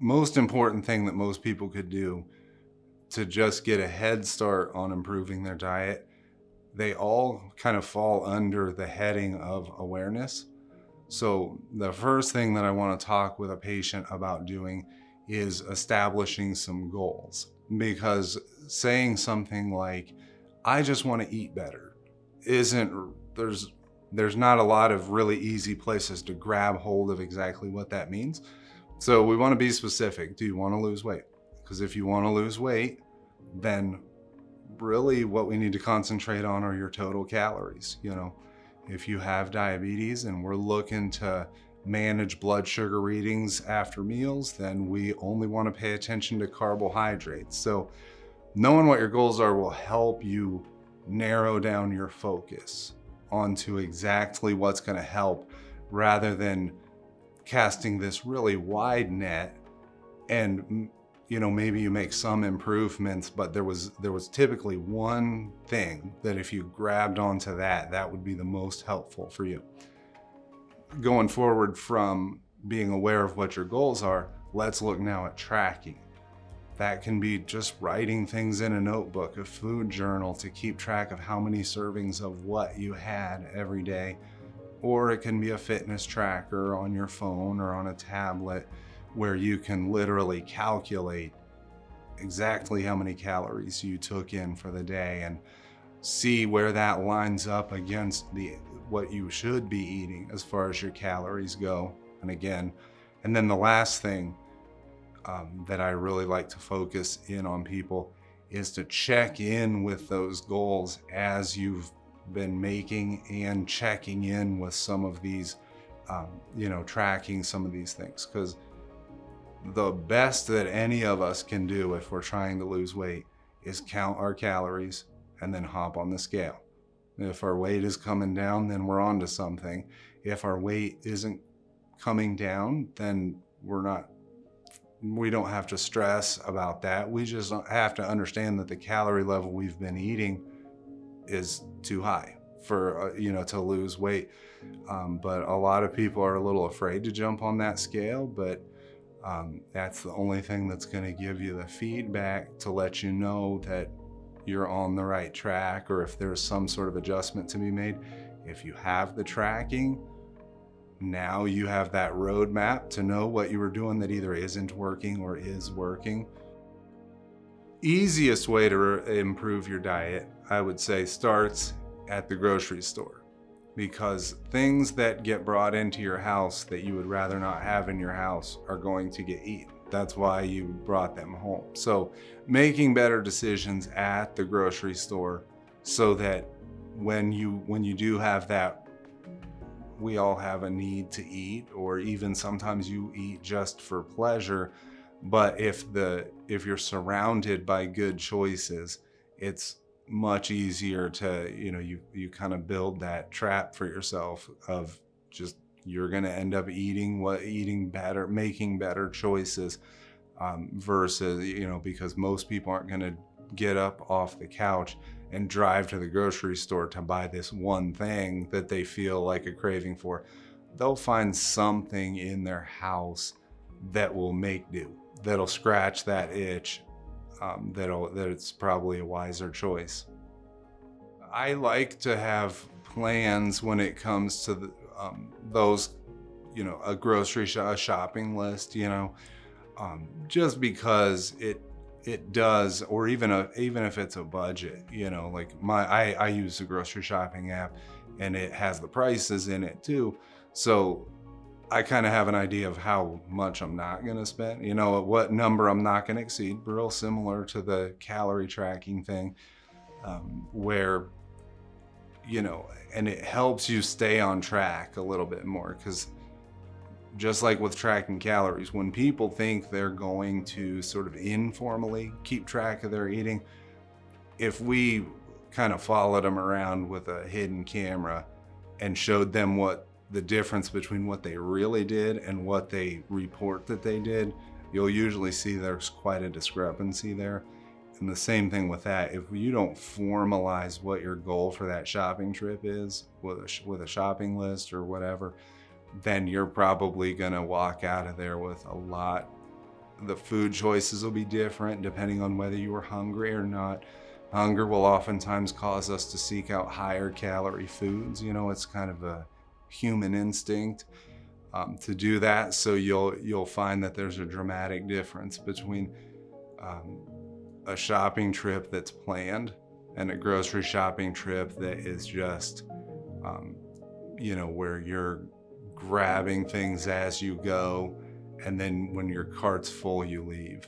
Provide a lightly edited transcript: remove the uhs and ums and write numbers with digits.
most important thing that most people could do to just get a head start on improving their diet, they all kind of fall under the heading of awareness. So the first thing that I want to talk with a patient about doing is establishing some goals, because saying something like, I just want to eat better, isn't there's not a lot of really easy places to grab hold of exactly what that means. So we want to be specific. Do you want to lose weight? Because if you want to lose weight, then really what we need to concentrate on are your total calories. If you have diabetes and we're looking to manage blood sugar readings after meals, then we only want to pay attention to carbohydrates. So knowing what your goals are will help you narrow down your focus onto exactly what's going to help, rather than casting this really wide net. And maybe you make some improvements, but there was typically one thing that if you grabbed onto that would be the most helpful for you. Going forward from being aware of what your goals are, let's look now at tracking. That can be just writing things in a notebook, a food journal, to keep track of how many servings of what you had every day. Or it can be a fitness tracker on your phone or on a tablet, where you can literally calculate exactly how many calories you took in for the day and see where that lines up against what you should be eating as far as your calories go. And then the last thing that I really like to focus in on people is to check in with those goals as you've been making and checking in with some of these, tracking some of these things. Because the best that any of us can do if we're trying to lose weight is count our calories and then hop on the scale. If our weight is coming down, then we're on to something. If our weight isn't coming down, then we don't have to stress about that. We just have to understand that the calorie level we've been eating is too high for, to lose weight. But a lot of people are a little afraid to jump on that scale, but that's the only thing that's going to give you the feedback to let you know that you're on the right track, or if there's some sort of adjustment to be made. If you have the tracking, now you have that roadmap to know what you were doing that either isn't working or is working. Easiest way to improve your diet, I would say, starts at the grocery store, because things that get brought into your house that you would rather not have in your house are going to get eaten. That's why you brought them home. So making better decisions at the grocery store, so that when you do have that, we all have a need to eat, or even sometimes you eat just for pleasure. But if you're surrounded by good choices, it's much easier to, you kind of build that trap for yourself of just, you're going to end up eating better, making better choices, versus, because most people aren't going to get up off the couch and drive to the grocery store to buy this one thing that they feel like a craving for. They'll find something in their house that will make do, that'll scratch that itch, that it's probably a wiser choice. I like to have plans when it comes to those, a shopping list, just because it does, or even if it's a budget, like I use the grocery shopping app, and it has the prices in it too. So I kind of have an idea of how much I'm not going to spend, what number I'm not going to exceed, real similar to the calorie tracking thing, where, and it helps you stay on track a little bit more. Because just like with tracking calories, when people think they're going to sort of informally keep track of their eating, if we kind of followed them around with a hidden camera and showed them what the difference between what they really did and what they report that they did, you'll usually see there's quite a discrepancy there. And the same thing with that, if you don't formalize what your goal for that shopping trip is with a shopping list or whatever, then you're probably gonna walk out of there with a lot The food choices will be different depending on whether you are hungry or not. Hunger will oftentimes cause us to seek out higher calorie foods. It's kind of a human instinct to do that. So you'll find that there's a dramatic difference between um, a shopping trip that's planned and a grocery shopping trip that is just, um, where you're grabbing things as you go, and then when your cart's full, you leave.